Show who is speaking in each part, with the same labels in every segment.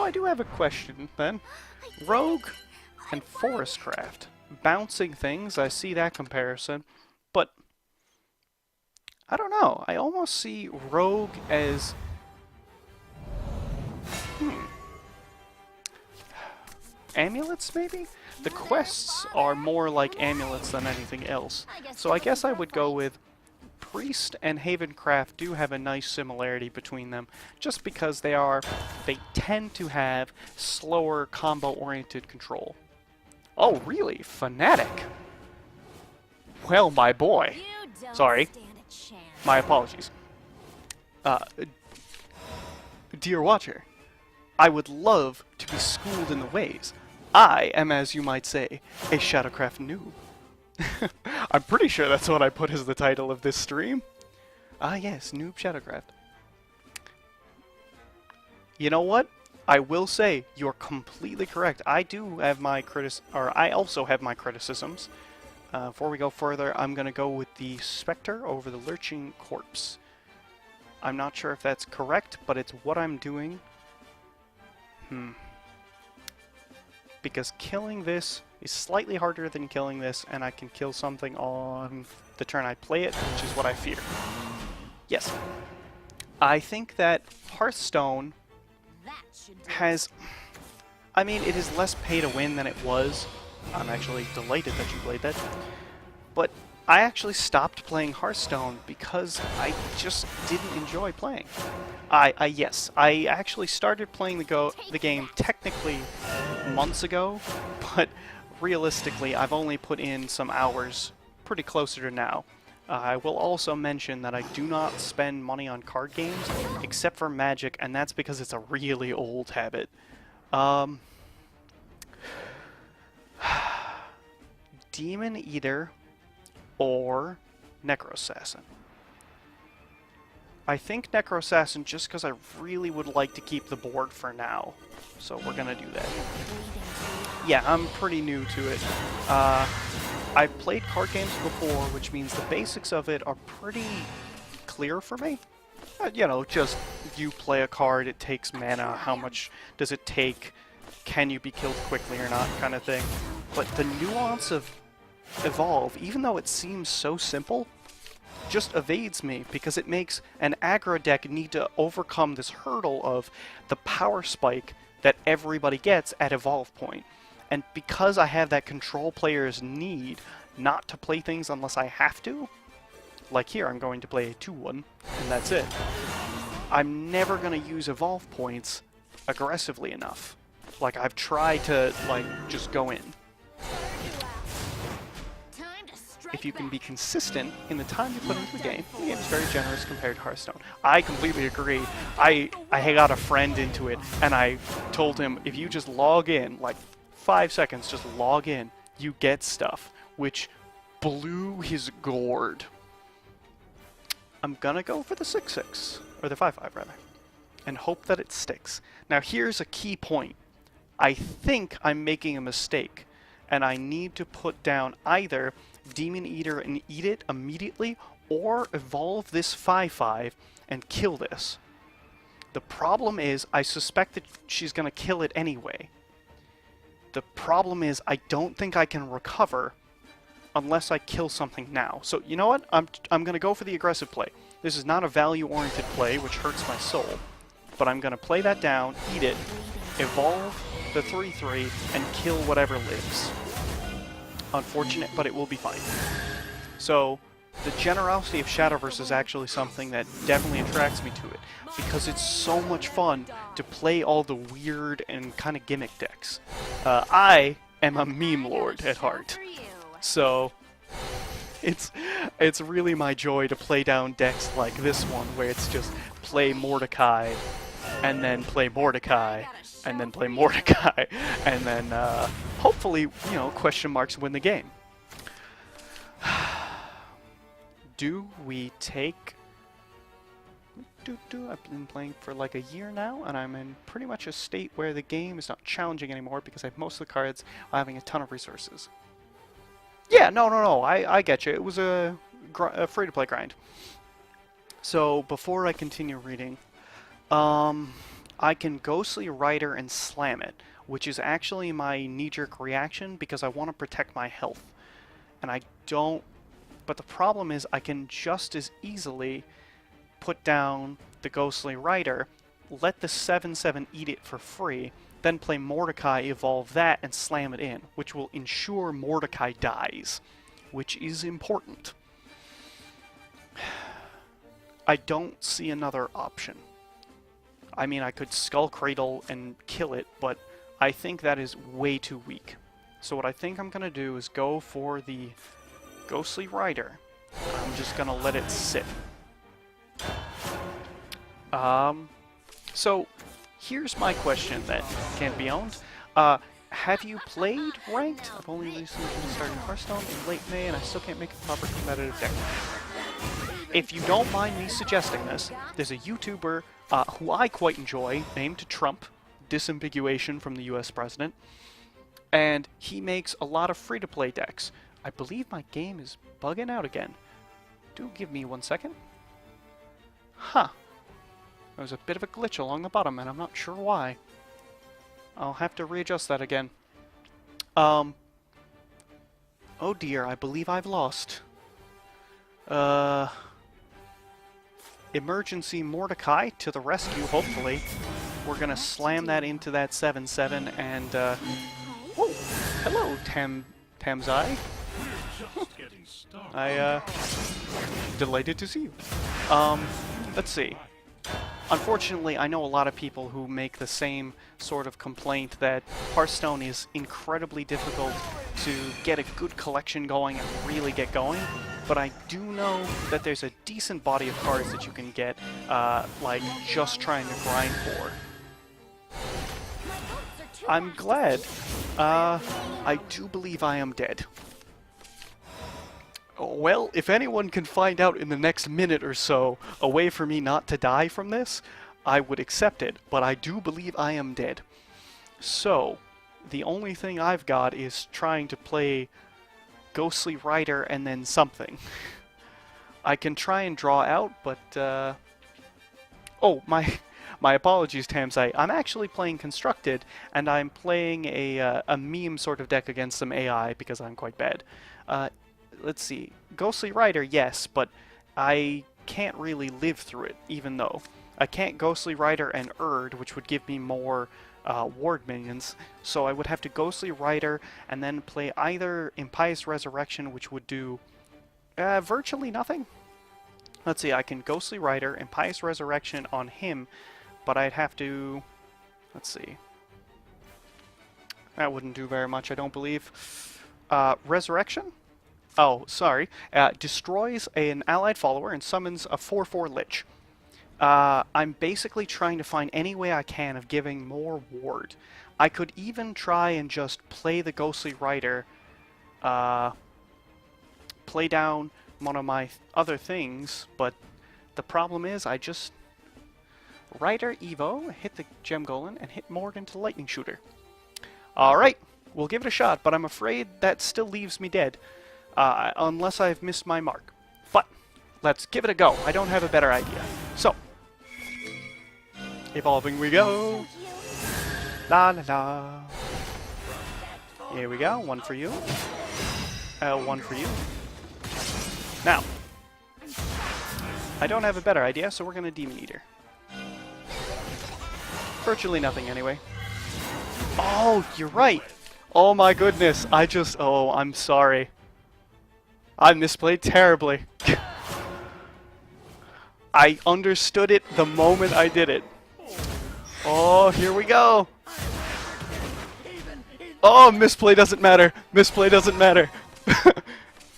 Speaker 1: I do have a question then. Rogue and Forestcraft. Bouncing things, I see that comparison, but I don't know. I almost see Rogue as... amulets, maybe? The quests are more like amulets than anything else. So I guess I would go with Priest and Havencraft do have a nice similarity between them, just because they tend to have slower combo-oriented control. Oh, really? Fanatic? Well, my boy. Sorry. My apologies. Dear Watcher, I would love to be schooled in the ways. I am, as you might say, a Shadowcraft noob. I'm pretty sure that's what I put as the title of this stream. Ah yes, Noob Shadowcraft. You know what? I will say, you're completely correct. I do have my I also have my criticisms. Before we go further, I'm gonna go with the Spectre over the Lurching Corpse. I'm not sure if that's correct, but it's what I'm doing. Because killing this is slightly harder than killing this, and I can kill something on the turn I play it, which is what I fear. Yes. I think that Hearthstone has... I mean, it is less pay to win than it was. I'm actually delighted that you played that. But I actually stopped playing Hearthstone because I just didn't enjoy playing. Yes, I actually started playing the game technically months ago, but realistically I've only put in some hours pretty closer to now. I will also mention that I do not spend money on card games except for Magic, and that's because it's a really old habit. Demon Eater or Necroassassin. I think Necroassassin just because I really would like to keep the board for now. So we're gonna do that. Yeah, I'm pretty new to it. I've played card games before, which means the basics of it are pretty clear for me. You know, just you play a card, it takes mana, how much does it take, can you be killed quickly or not, kind of thing. But the nuance of Evolve, even though it seems so simple, just evades me because it makes an aggro deck need to overcome this hurdle of the power spike that everybody gets at Evolve point. And because I have that control player's need not to play things unless I have to, like here I'm going to play a 2-1, and that's it, I'm never going to use Evolve points aggressively enough. Like, I've tried to, like, just go in. If you can be consistent in the time you put into the game is very generous compared to Hearthstone. I completely agree. I got a friend into it, and I told him, if you just log in, like 5 seconds, just log in, you get stuff, which blew his gourd. I'm gonna go for the 6-6, or the 5-5 rather, and hope that it sticks. Now here's a key point. I think I'm making a mistake, and I need to put down either Demon Eater and eat it immediately, or evolve this 5-5 and kill this. The problem is, I suspect that she's going to kill it anyway. The problem is, I don't think I can recover unless I kill something now. So, you know what? I'm going to go for the aggressive play. This is not a value-oriented play, which hurts my soul. But I'm going to play that down, eat it, evolve the 3-3, and kill whatever lives. Unfortunate, but it will be fine. So, the generosity of Shadowverse is actually something that definitely attracts me to it, because it's so much fun to play all the weird and kind of gimmick decks. I am a meme lord at heart, so it's really my joy to play down decks like this one, where it's just play Mordecai, and then play Mordecai, and then play Mordecai, and then hopefully, you know, question marks win the game. Do we take... I've been playing for like a year now, and I'm in pretty much a state where the game is not challenging anymore because I have most of the cards having a ton of resources. Yeah, no, I get you. It was a free-to-play grind. So, before I continue reading, I can Ghostly Rider and slam it, which is actually my knee-jerk reaction because I want to protect my health. And I don't... But the problem is I can just as easily put down the Ghostly Rider, let the 7/7 eat it for free, then play Mordecai, evolve that, and slam it in, which will ensure Mordecai dies, which is important. I don't see another option. I mean, I could Skull Cradle and kill it, but I think that is way too weak. So what I think I'm going to do is go for the Ghostly Rider. I'm just going to let it sit. So here's my question that can't be owned. Have you played Ranked? I've only recently started Hearthstone in late May, and I still can't make a proper competitive deck. If you don't mind me suggesting this, there's a YouTuber who I quite enjoy, named Trump, disambiguation from the US president, and he makes a lot of free-to-play decks. I believe my game is bugging out again. Do give me 1 second. Huh. There's a bit of a glitch along the bottom, and I'm not sure why. I'll have to readjust that again. Oh dear, I believe I've lost. Emergency Mordecai to the rescue, hopefully. We're gonna slam that into that 7/7 and, whoa! Hello, Tamzai. Delighted to see you. Let's see. Unfortunately, I know a lot of people who make the same sort of complaint that Hearthstone is incredibly difficult to get a good collection going and really get going, but I do know that there's a decent body of cards that you can get, like, just trying to grind for. I'm glad. I do believe I am dead. Well, if anyone can find out in the next minute or so a way for me not to die from this, I would accept it, but I do believe I am dead. So, the only thing I've got is trying to play Ghostly Rider and then something. I can try and draw out, but, oh, my apologies, Tamsai. I'm actually playing Constructed, and I'm playing a meme sort of deck against some AI because I'm quite bad. Let's see. Ghostly Rider, yes, but I can't really live through it, even though. I can't Ghostly Rider and Erd, which would give me more ward minions, so I would have to Ghostly Rider and then play either Impious Resurrection, which would do virtually nothing. Let's see, I can Ghostly Rider, Impious Resurrection on him, but I'd have to... Let's see. That wouldn't do very much, I don't believe. Resurrection? Oh, sorry. Destroys an allied follower and summons a 4/4 Lich. I'm basically trying to find any way I can of giving more ward. I could even try and just play the Ghostly Rider, play down one of my other things, but the problem is I just... Rider Evo, hit the Gem Golem, and hit Mord into Lightning Shooter. Alright, we'll give it a shot, but I'm afraid that still leaves me dead. Unless I've missed my mark. But, let's give it a go. I don't have a better idea. So, evolving we go. La la la. Here we go. One for you. One for you. Now, I don't have a better idea, so we're gonna Demon Eater. Virtually nothing anyway. Oh, you're right. Oh my goodness. Oh, I'm sorry. I misplayed terribly. I understood it the moment I did it. Oh, here we go. Oh, misplay doesn't matter. Misplay doesn't matter.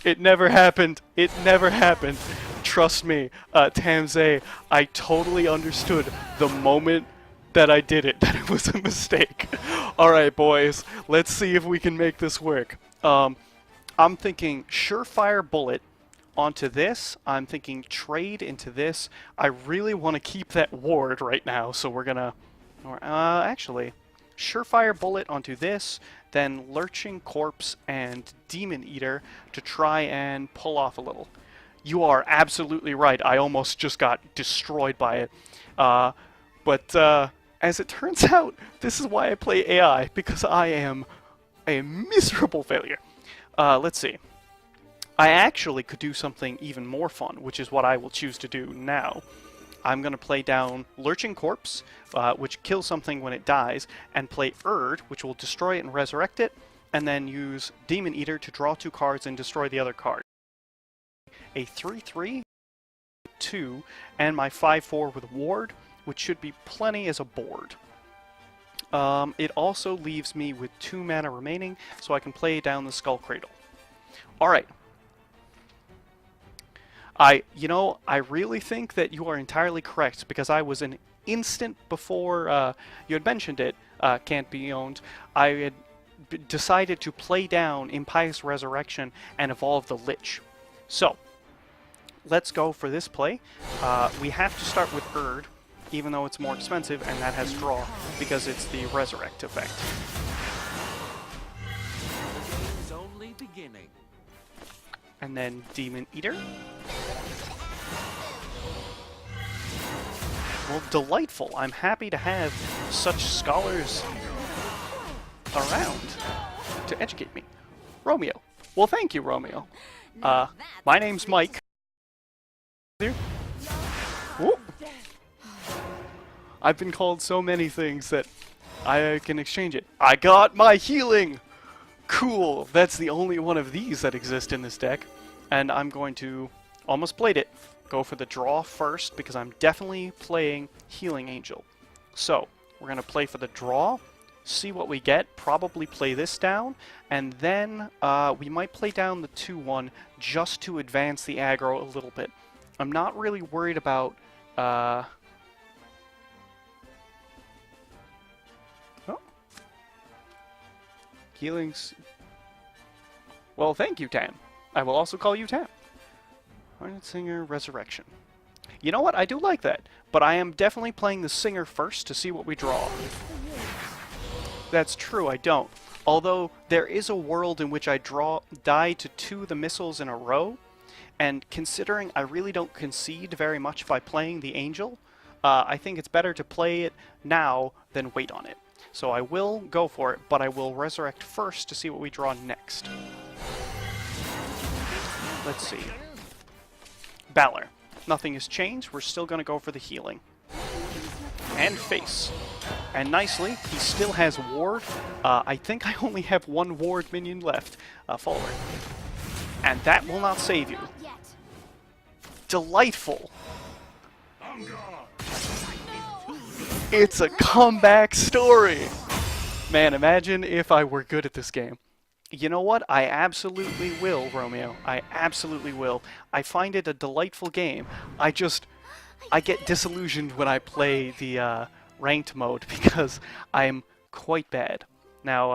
Speaker 1: It never happened. It never happened. Trust me, Tamze, I totally understood the moment that I did it, that it was a mistake. Alright, boys, let's see if we can make this work. I'm thinking Surefire Bullet onto this. I'm thinking trade into this. I really want to keep that ward right now, so we're gonna... actually, Surefire Bullet onto this, then Lurching Corpse and Demon Eater to try and pull off a little. You are absolutely right. I almost just got destroyed by it. But As it turns out, this is why I play AI, because I am a miserable failure. Let's see. I actually could do something even more fun, which is what I will choose to do now. I'm going to play down Lurching Corpse, which kills something when it dies, and play Erd, which will destroy it and resurrect it, and then use Demon Eater to draw 2 cards and destroy the other card. A 3/3, 2, and my 5/4 with Ward, which should be plenty as a board. It also leaves me with 2 mana remaining, so I can play down the Skull Cradle. Alright. I really think that you are entirely correct, because I was an instant before you had mentioned it, can't be owned. I had decided to play down Impious Resurrection and evolve the Lich. So, let's go for this play. We have to start with Erd, even though it's more expensive, and that has draw, because it's the Resurrect effect.
Speaker 2: It's only beginning.
Speaker 1: And then Demon Eater. Well, delightful. I'm happy to have such scholars around to educate me. Romeo. Well, thank you, Romeo. My name's Mike. Whoop. I've been called so many things that I can exchange it. I got my healing! Cool! That's the only one of these that exist in this deck. And I'm going to almost played it. Go for the draw first, because I'm definitely playing Healing Angel. So, we're going to play for the draw, see what we get, probably play this down, and then we might play down the 2/1 just to advance the aggro a little bit. I'm not really worried about... Oh. Healings... Well, thank you, Tan. I will also call you Tan. Hornet Singer, Resurrection. You know what? I do like that. But I am definitely playing the Singer first to see what we draw. That's true, I don't. Although, there is a world in which I die to 2 of the missiles in a row, and considering I really don't concede very much by playing the Angel, I think it's better to play it now than wait on it. So I will go for it, but I will Resurrect first to see what we draw next. Let's see. Balor. Nothing has changed. We're still going to go for the healing. And face. And nicely, he still has Ward. I think I only have 1 Ward minion left. Forward. And that will not save you. Delightful. It's a comeback story. Man, imagine if I were good at this game. You know what? I absolutely will, Romeo. I absolutely will. I find it a delightful game. I get disillusioned when I play the ranked mode because I'm quite bad. Now,